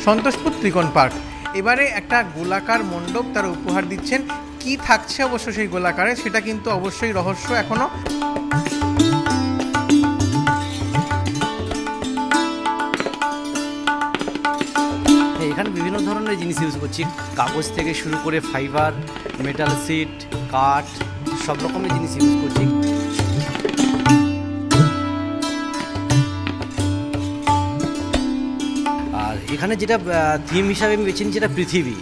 সন্তোষপুর ত্রিকোণ পার্ক। এবারে একটা গোলাকার মণ্ডপ তারা উপহার দিচ্ছেন। কি থাকছে অবশ্য সেই গোলাকারে সেটা কিন্তু অবশ্যই রহস্য এখনো। এখানে বিভিন্ন ধরনের জিনিস ইউজ করছি, কাগজ থেকে শুরু করে ফাইবার, মেটাল সিট, কাঠ, সব রকমের জিনিস ইউজ করছি। আর এখানে যেটা থিম হিসাবে আমি বেছে নিচ্ছি, যেটা পৃথিবী,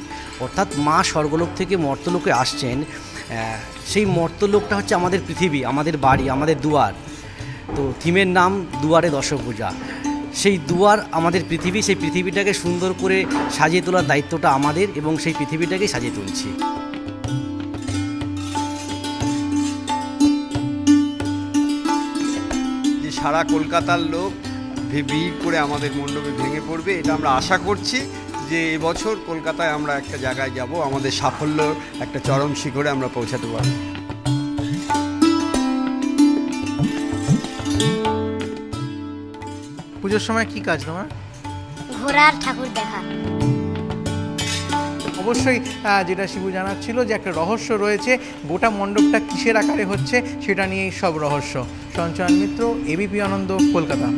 অর্থাৎ মা স্বর্গলোক থেকে মর্তলোকে আসছেন। সেই মর্তলোকটা হচ্ছে আমাদের পৃথিবী, আমাদের বাড়ি, আমাদের দুয়ার। তো থিমের নাম দুয়ারে দশভূজা। সেই দুয়ার আমাদের পৃথিবী, সেই পৃথিবীটাকে সুন্দর করে সাজিয়ে তোলার দায়িত্বটা আমাদের, এবং সেই পৃথিবীটাকেই সাজিয়ে তুলছি। যে সারা কলকাতার লোক ভিড় করে আমাদের মণ্ডপে ভেঙে পড়বে, এটা আমরা আশা করছি যে এবছর কলকাতায় আমরা একটা জায়গায় যাব, আমাদের সাফল্য একটা চরম শিখরে আমরা পৌঁছাতে পারব। পুজোর সময় কি কাজ তোমার? ঘোরার ঠাকুর দেখা। অবশ্যই যেটা শিবু জানাচ্ছিল যে একটা রহস্য রয়েছে, গোটা মণ্ডপটা কিসের আকারে হচ্ছে সেটা নিয়েই সব রহস্য। সঞ্চয়ন মিত্র, এবিপি আনন্দ, কলকাতা।